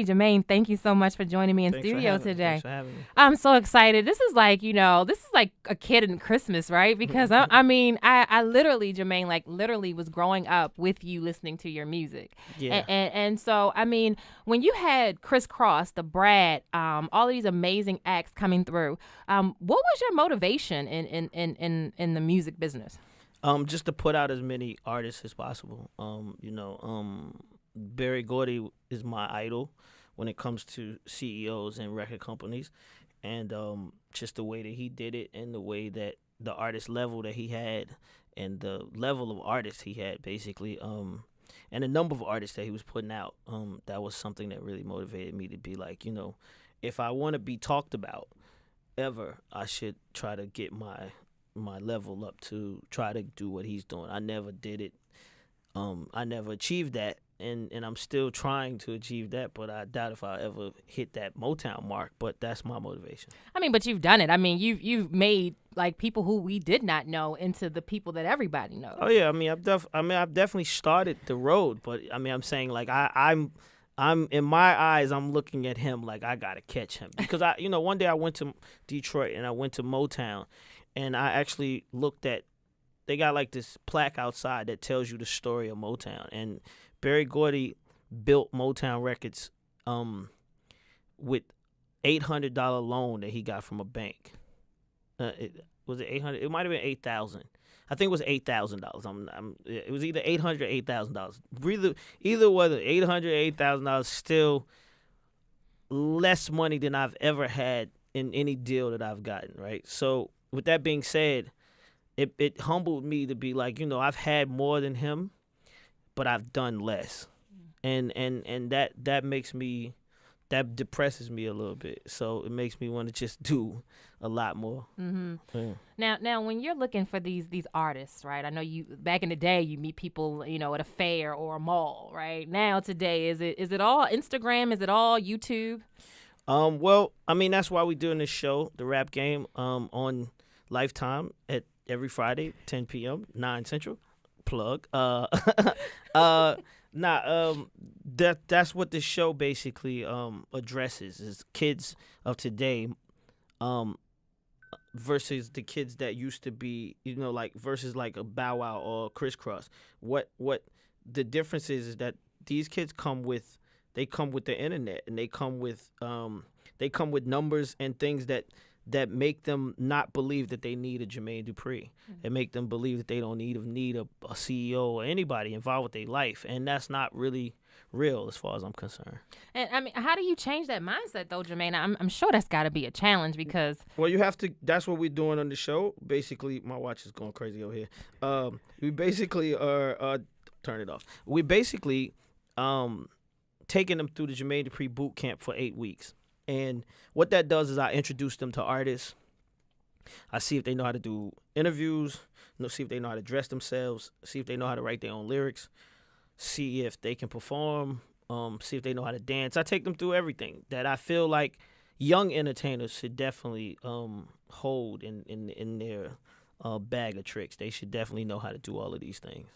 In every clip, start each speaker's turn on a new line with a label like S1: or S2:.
S1: Jermaine, thank you so much for joining me in
S2: Thanks for
S1: studio
S2: having me.
S1: today.
S2: Thanks for having me.
S1: I'm so excited. This is like, this is like a kid in Christmas, right? Because I literally, Jermaine, like literally was growing up with you listening to your music.
S2: Yeah.
S1: And so, I mean, when you had Chris Cross, the Brad, all of these amazing acts coming through, what was your motivation in the music business?
S2: Just to put out as many artists as possible. Barry Gordy is my idol when it comes to CEOs and record companies, and just the way that he did it, and the way that the artist level that he had, and the level of artists he had, basically, and the number of artists that he was putting out. That was something that really motivated me to be like, if I want to be talked about ever, I should try to get my level up to try to do what he's doing. I never did it. I never achieved that, and I'm still trying to achieve that, but I doubt if I ever hit that Motown mark. But that's my motivation.
S1: I mean, but you've done it. I mean, you've made like people who we did not know into the people that everybody knows.
S2: Oh yeah, I mean, I've definitely started the road, but I mean, I'm saying like I'm in my eyes, I'm looking at him like I gotta catch him, because one day I went to Detroit and I went to Motown, and I actually looked at, they got like this plaque outside that tells you the story of Motown, and Barry Gordy built Motown Records with $800 loan that he got from a bank. Was it 800? It might have been 8,000. I think it was $8,000. It was either 800 or $8,000. Either whether 800 or $8,000, still less money than I've ever had in any deal that I've gotten. Right. So with that being said, it humbled me to be like, I've had more than him, but I've done less, and that makes me, that depresses me a little bit. So it makes me want to just do a lot more.
S1: Mm-hmm.
S2: Yeah.
S1: Now, when you're looking for these artists, right? I know you back in the day you meet people, at a fair or a mall, right? Now today, is it all Instagram? Is it all YouTube?
S2: Well, I mean, that's why we're doing this show, The Rap Game, on Lifetime at every Friday, 10 p.m., 9 Central. Plug. That's what the show basically addresses, is kids of today, versus the kids that used to be, like versus like a Bow Wow or Crisscross. What the difference is that these kids come with the internet, and they come with numbers and things that make them not believe that they need a Jermaine Dupri, and make them believe that they don't need a CEO or anybody involved with their life, and that's not really real as far as I'm concerned.
S1: And I mean, how do you change that mindset though, Jermaine? I'm sure that's got to be a challenge, because
S2: Well, you have to. That's what we're doing on the show. Basically, my watch is going crazy over here. We basically are turn it off. We basically taking them through the Jermaine Dupri boot camp for 8 weeks. And what that does is I introduce them to artists. I see if they know how to do interviews, see if they know how to dress themselves, see if they know how to write their own lyrics, see if they can perform, see if they know how to dance. I take them through everything that I feel like young entertainers should definitely hold in their bag of tricks. They should definitely know how to do all of these things.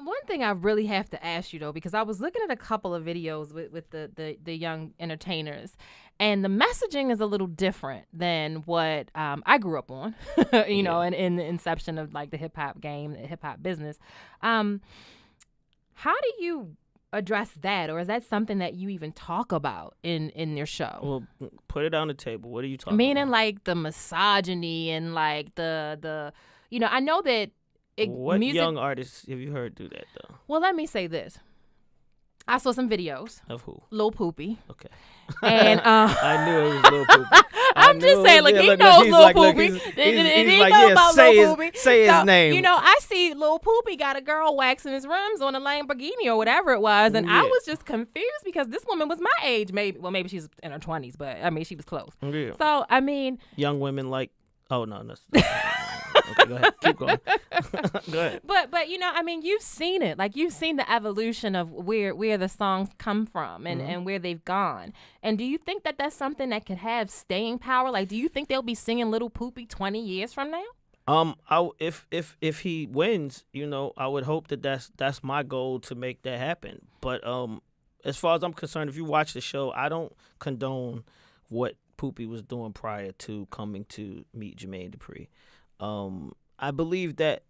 S1: One thing I really have to ask you though, because I was looking at a couple of videos with the young entertainers, and the messaging is a little different than what I grew up on, in the inception of like the hip hop game, the hip hop business. How do you address that, or is that something that you even talk about in your show?
S2: Well, put it on the table. What are you talking
S1: Meaning
S2: about?
S1: like the misogyny and like the I know that
S2: What
S1: music.
S2: young artists have you heard do that though?
S1: Well, let me say this. I saw some videos.
S2: Of who?
S1: Lil Poopy.
S2: Okay.
S1: And
S2: I knew it was Lil Poopy.
S1: I'm just saying, like, he knows Lil Poopy. He know about Lil Poopy.
S2: Say his name.
S1: I see Lil Poopy got a girl waxing his rims on a Lamborghini or whatever it was, and I was just confused because this woman was my age, maybe she's in her 20s, but I mean she was close.
S2: Yeah.
S1: So I mean,
S2: Young women like. Oh no, that's. Okay, go ahead. Keep going. Go ahead.
S1: But I mean, you've seen it. Like, you've seen the evolution of where the songs come from and where they've gone. And do you think that that's something that could have staying power? Like, do you think they'll be singing Little Poopy 20 years from now?
S2: If he wins, I would hope that that's my goal to make that happen. But as far as I'm concerned, if you watch the show, I don't condone what Poopy was doing prior to coming to meet Jermaine Dupri. I believe that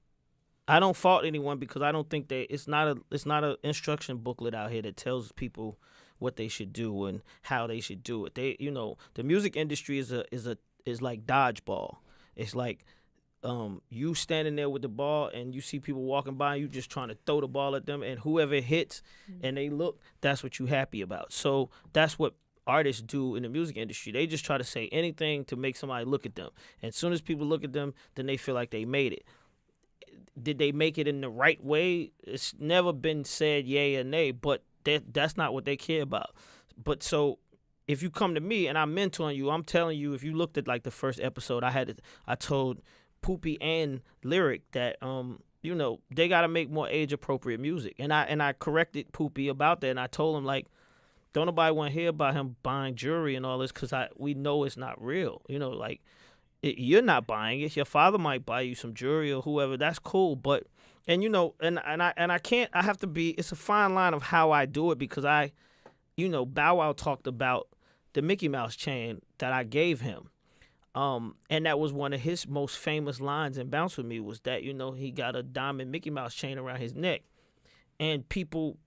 S2: I don't fault anyone because I don't think it's not a instruction booklet out here that tells people what they should do and how they should do it. The music industry is like dodgeball. It's like you standing there with the ball and you see people walking by and you just trying to throw the ball at them, and whoever hits and they look, that's what you happy about. So that's what artists do in the music industry. They just try to say anything to make somebody look at them. And as soon as people look at them, then they feel like they made it. Did they make it in the right way? It's never been said yay or nay, but that's not what they care about. But so if you come to me and I'm mentoring you, I'm telling you, if you looked at like the first episode, I told Poopy and Lyric that they got to make more age appropriate music. And I corrected Poopy about that, and I told him, like, don't nobody want to hear about him buying jewelry and all this because we know it's not real. You're not buying it. Your father might buy you some jewelry or whoever. That's cool. But I can't. I have to be. It's a fine line of how I do it because Bow Wow talked about the Mickey Mouse chain that I gave him. And that was one of his most famous lines in Bounce With Me was that, he got a diamond Mickey Mouse chain around his neck. And people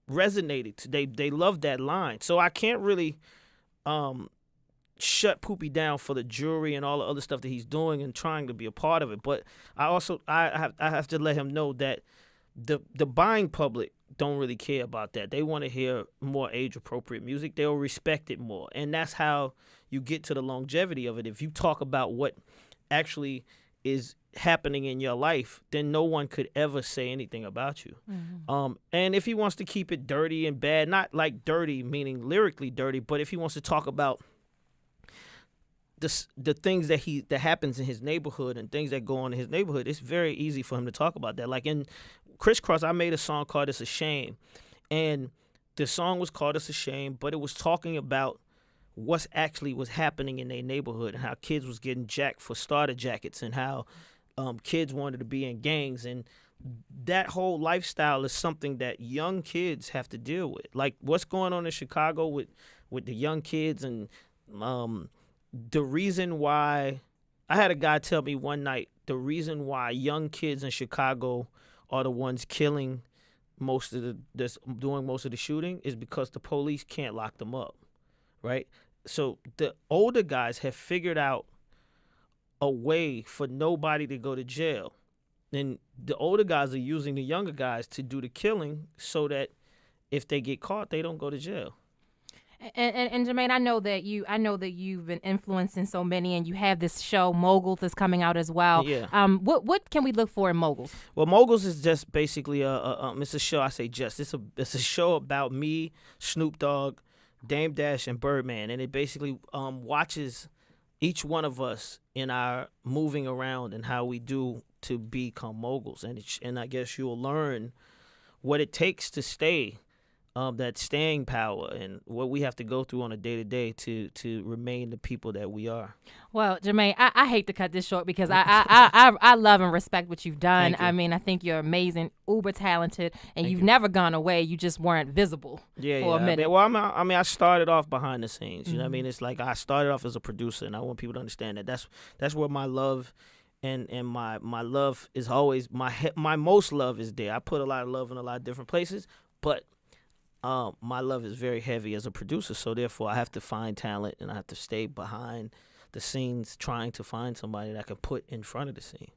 S2: resonated. They loved that line. So I can't really shut Poopy down for the jewelry and all the other stuff that he's doing and trying to be a part of it. But I have to let him know that the buying public don't really care about that. They want to hear more age-appropriate music. They'll respect it more. And that's how you get to the longevity of it. If you talk about what actually is happening in your life, then no one could ever say anything about you. Mm-hmm. And if he wants to keep it dirty and bad, not like dirty meaning lyrically dirty, but if he wants to talk about the things that happens in his neighborhood and things that go on in his neighborhood, it's very easy for him to talk about that. Like in Crisscross, I made a song called It's a Shame. And the song was called It's a Shame, but it was talking about what's actually was happening in their neighborhood and how kids was getting jacked for starter jackets and how kids wanted to be in gangs. And that whole lifestyle is something that young kids have to deal with. Like what's going on in Chicago with the young kids and the reason why I had a guy tell me one night the reason why young kids in Chicago are the ones killing doing most of the shooting is because the police can't lock them up, right? So the older guys have figured out a way for nobody to go to jail. And the older guys are using the younger guys to do the killing so that if they get caught, they don't go to jail.
S1: And Jermaine, I know that you've been influencing so many, and you have this show Moguls that's coming out as well.
S2: Yeah.
S1: What can we look for in Moguls?
S2: Well, Moguls is just basically it's a show. I say just it's a show about me, Snoop Dogg, Dame Dash, and Birdman, and it basically watches each one of us in our moving around and how we do to become moguls, and I guess you'll learn what it takes to stay. That staying power and what we have to go through on a day-to-day to remain the people that we are.
S1: Well, Jermaine, I hate to cut this short because I love and respect what you've done.
S2: Thank you.
S1: I mean, I think you're amazing, uber talented, and you've never gone away. You just weren't visible for a minute.
S2: I started off behind the scenes. You know what I mean? It's like I started off as a producer, and I want people to understand that that's where my love and my love is always my most love is there. I put a lot of love in a lot of different places, but my love is very heavy as a producer, so therefore I have to find talent and I have to stay behind the scenes trying to find somebody that I can put in front of the scene.